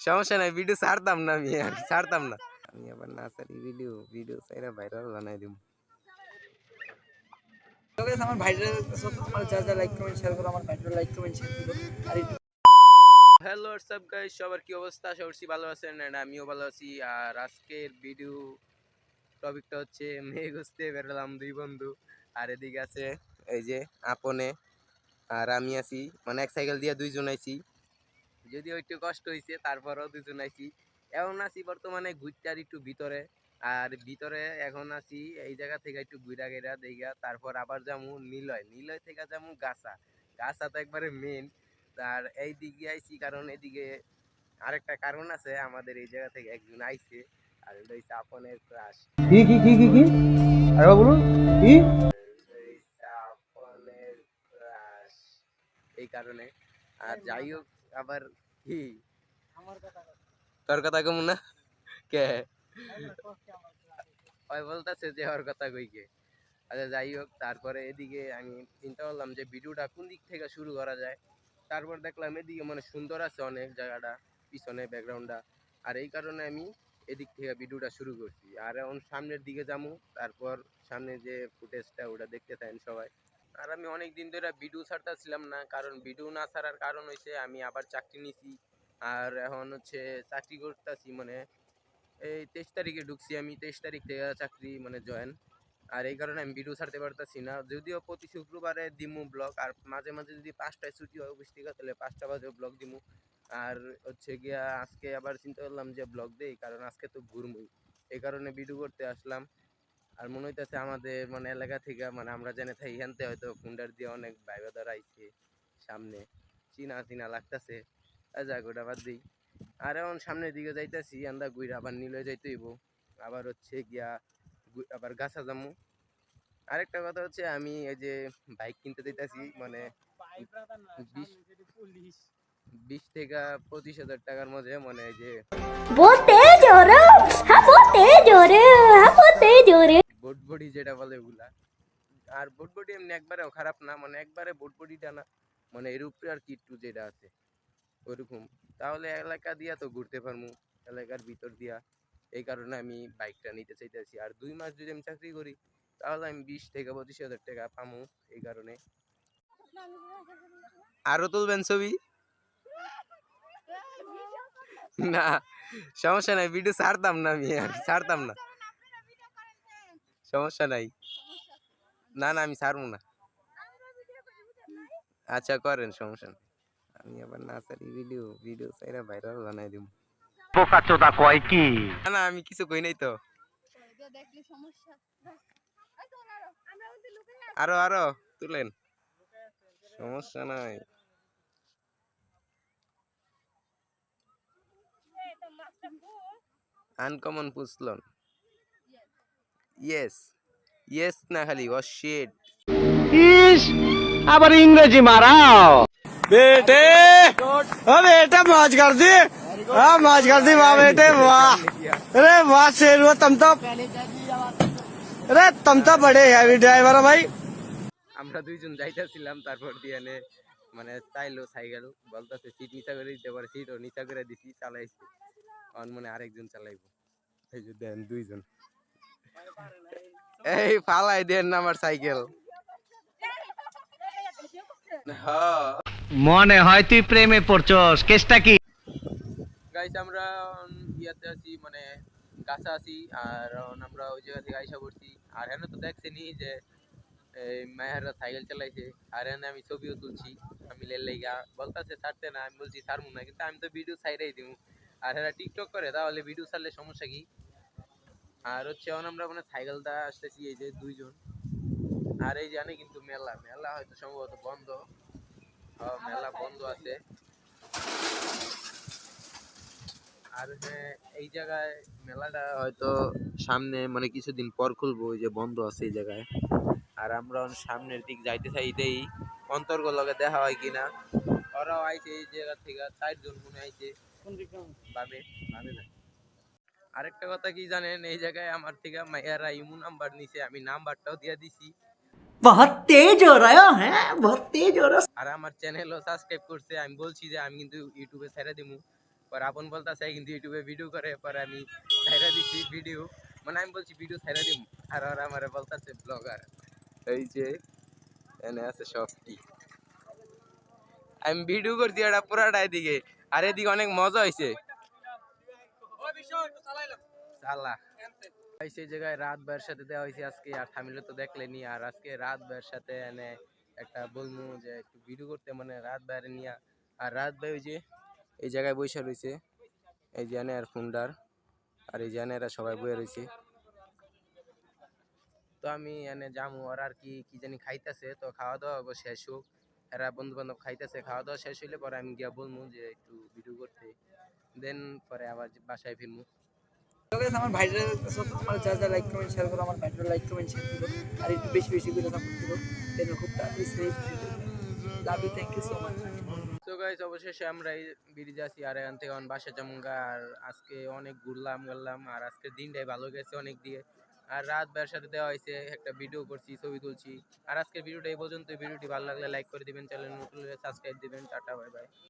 সমস্যা নাই, ভিডিও ছাড়তাম না, আমি ছাড়তাম না। আমি আবার না ছাড়ি ভিডিও, ভিডিও ছাইরা ভাইরাল বানাই দিব। আমার ভাইটার আমার যা যা লাইক কমেন্ট শেয়ার করো, আমার ভাইটার লাইক কমেন্ট শেয়ার করো। আর হ্যালো হোয়াটসঅ্যাপ গাইস, সবার কি অবস্থা? আশা করছি ভালো আছেন, এন্ড আমিও ভালো আছি। আর আজকের ভিডিও টপিকটা হচ্ছে মেয়ে খুঁজতে বেরোলাম দুই বন্ধু। আর এদিকে আছে এই যে আপনে, আর আমি আছি, মানে এক সাইকেল দিয়ে দুইজন আইছি। যদিও একটু কষ্ট হয়েছে, তারপরও দুজন আইছি। এখন আছি বর্তমানে ঘুরতে একটু ভিতরে। আর ভিতরে এখন আছি এই জায়গা থেকে একটু ঘুরা গেরা দেখা, তারপর আবার যাবো নিলয়, নিলয় থেকে যাবো গাছা। গাছা তো একবারে মেন। আর এই দিকে আইছি কারণ এদিকে আরেকটা কারণ আছে, আমাদের এই জায়গা থেকে একজন আইছে। আর এটা হচ্ছে আপনের ক্রাশ। কি আরে বলুন কি আপনের ক্রাশ, এই কারণে। আর যাই হোক, আবার কি তোর কথা কম না কে ওই বলতেছে যে ওর কথা কইকে। আচ্ছা যাই হোক, তারপরে এদিকে আমি চিন্তা করলাম যে ভিডিওটা কোন দিক থেকে শুরু করা যায়। তারপর দেখলাম এদিকে মানে সুন্দর আছে অনেক জায়গাটা, পিছনে ব্যাকগ্রাউন্ডটা। আর এই কারণে আমি এদিক থেকে ভিডিওটা শুরু করছি। আর এখন সামনের দিকে যাবো, তারপর সামনে যে ফুটেজটা ওটা দেখতে থাকেন সবাই। আর আমি অনেক দিন ধরে ভিডিও ছাড়তেছিলাম না, কারণ ভিডিও না ছাড়ার কারণ হচ্ছে আমি আবার চাকরি নিছি। আর এখন হচ্ছে চাকরি করতেছি, মানে এই 23 তারিখে ঢুকছি আমি, 23 তারিখ থেকে চাকরি মানে জয়েন। আর এই কারণে আমি ভিডিও ছাড়তে পারতেছি না, যদিও প্রতি শুক্রবারে দিমু ব্লগ। আর মাঝে মাঝে যদি 5টায় ছুটি হয় অফিস থেকে, তাহলে 5টা বাজে ব্লগ দিমু। আর হচ্ছে গিয়া আজকে আবার চিন্তা করলাম যে ব্লগ দেই, কারণ আজকে তো ঘুরমুই, এই কারণে ভিডিও করতে আসলাম। আর মনে হইতেছে আমাদের মানে এলাকা থেকে, মানে আমরা জেনে থাকি এখানতে হয়তো ফুন্ডার দিয়ে অনেক ভাই বাদার আইছে সামনে, চিনা চিনা লাগতেছে। যাক ওটা বাদ দিই। আর এখন সামনের দিকে যাইতেছি, আমরা ঘুরে আবার নিলে যাইতে হইব। আবার হচ্ছে গিয়া আবার গাছা যামু। আরেকটা কথা হচ্ছে, আমি এই যে বাইক কিনতে দিতেছি, মানে 20 থেকে 25 হাজার টাকার মধ্যে, মানে এই যে बहुत तेज हो रहे हो हाँ बहुत तेज हो रहे हो हाँ बहुत तेज हो रहे हो বোটবডি যেটা বলে ওগুলা। আর বোটবডি এমনি একবারেও খারাপ না, মানে একবারে বোটবডিটা না, মানে এর উপরে আর কি একটু যেটা আছে ওরকম। তাহলে এলাকা দিয়া তো ঘুরতে পারবো, এলাকার ভিতর দিয়া। এই কারণে আমি বাইকটা নিতে চাইতেছি। আর 2 মাস যদি আমি চাকরি করি, তাহলে আমি 20 থেকে 25 হাজার টাকা পামু। এই কারণে আরো তুলবেন ছবি? না সমস্যা নাই, ভিডিও ছাড়তাম না, আমি ছাড়তাম না, সমস্যা নাই। না না, আমি ছাড়বো না। আচ্ছা করেন, সমস্যা নেই। আমি আবার না ছাড়ি ভিডিও, ভিডিও ছাইরা ভাইরাল বানাই দিব। বোকাচোদা কয় কি? না না, আমি কিছু কই নাই তো। আরো আরো তুলেন, সমস্যা নাই। আনকমন পুছলন, ইয়েস ইয়েস না খালি ও শিট। ইস, আবার ইংরেজি মারাও। बेटे ओ बेटा मौज कर दी हाँ मौज कर दी वाह बेटे वाह अरे वाह शेर वो तुम तो बड़े हैवी ड्राइवर हो भाई। আমরা দুইজন যাইতেছিলাম, তারপর দিয়ে মানে চাইলো সাইকেল, বলতেছে সিট নিচা করে দিতে পারে, সিটও নিচা করে দিছি, চালাইছি। অন মনে আরেকজন চালাইবো। এই যে দেন দুইজন, এই ফালাই দেন না আমার সাইকেল। হ্যাঁ মনে হয় তুই প্রেমে পড়ছস, কেসটা কি? গাইস, আমরা ইয়াতে আছি, মানে গাছা আছি। আর আমরা ওই জায়গা থেকে আইসা পড়ছি। আর হেন তো দেখছেনি যে এই মায়েরা সাইকেল চালাইছে। আর হেন আমি ছবিও তুলছি। আমি লেলাইগা বলতাছে ছাড়তে না, আমি বলছি ছাড়বো না, কিন্তু আমি তো ভিডিও ছাইড়াই দিব। আর এরা টিকটক করে, তাহলে ভিডিও ছাড়লে সমস্যা কি? আর হচ্ছে এখন আমরা মানে সাইকেলটা আসতেছি, এই যে দুইজন। আর এই জানে কিন্তু মেলা, মেলা হয়তো সম্ভবত বন্ধ। মেলা বন্ধ আছে। আর হ্যাঁ, এই জায়গায় মেলাটা হয়তো সামনে মানে কিছুদিন পর খুলবো, ওই যে বন্ধ আছে এই জায়গায়। আর আমরা সামনের দিক যাইতে চাইতেই অন্তর্গ লগে দেখা হয় কিনা। ওরাও আইছে এই জায়গা থেকে, 4 জন মনে আইছে বামে, বামে না। আরেকটা কথা কি জানেন, এই জায়গায় আমার থেকে মাইয়ারা ইমু নাম্বার নিছে, আমি নাম্বারটাও দিয়ে দিছি। बहुत तेज हो रहा है बहुत तेज हो रहा আর আমার চ্যানেলও সাবস্ক্রাইব করছে। আমি বলছি যে আমি কিন্তু ইউটিউবে ছেড়ে দিমু, পরে আপন বলতেছে কিন্তু ইউটিউবে ভিডিও করে, পরে আমি ছাইরা দিছি ভিডিও, মানে আমি বলছি ভিডিও ছাইরা দিম, আর ওরা আমার বলতেছে ব্লগার। এই যে এনে আছে সবটি, আমি ভিডিও করছি এটা পুরাটা এদিকে, আর এদিকে অনেক মজা হয়েছে। চালা সেই জায়গায় রাত ভাইয়ের সাথে দেওয়া হয়েছে আজকে, আর থামিলে তো দেখলেনি। আর আজকে রাত ভাইয়ের সাথে এনে একটা বলবো যে একটু ভিডিও করতে, মানে রাত ভাইয়ের নিয়ে। আর রাত ভাই ওই যে এই জায়গায় বসে রয়েছে, এই যে এনে আর ফুন্ডার, আর এই যে এনে এরা সবাই বয়ে রয়েছে। তো আমি এনে যামু, আর কি কি জানি খাইতেছে, তো খাওয়া দাওয়া শেষ হোক, এরা বন্ধু বান্ধব খাইতেছে, খাওয়া দাওয়া শেষ হইলে পরে আমি গিয়া বলবো যে একটু ভিডিও করতে, দেন পরে আবার বাসায় ফিরবো। আমার ভাইরা তোমার যা যা লাইক কমেন্ট শেয়ার করো, আমার ভাইরা লাইক কমেন্ট শেয়ার করো, আর একটু বেশি বেশি করে সাপোর্ট করো, যেন খুব তাড়াতাড়ি safe love you, thank you so much. তো গাইস অবশেষে আমরা এই ব্রিজে আছি, আর এখান থেকে বাসা যামুঙ্গা। আর আজকে অনেক ঘুরলাম গেলাম, আর আজকের দিনটাই ভালো গেছে অনেক দিয়ে। আর রাত ভাইয়ের সাথে দেওয়া হয়েছে, একটা ভিডিও করছি, ছবি তুলছি। আর আজকের ভিডিওটা এই পর্যন্ত। ভিডিওটি ভালো লাগলে লাইক করে দিবেন, চ্যানেল নতুন হলে সাবস্ক্রাইব দিবেন। Tata, bye bye.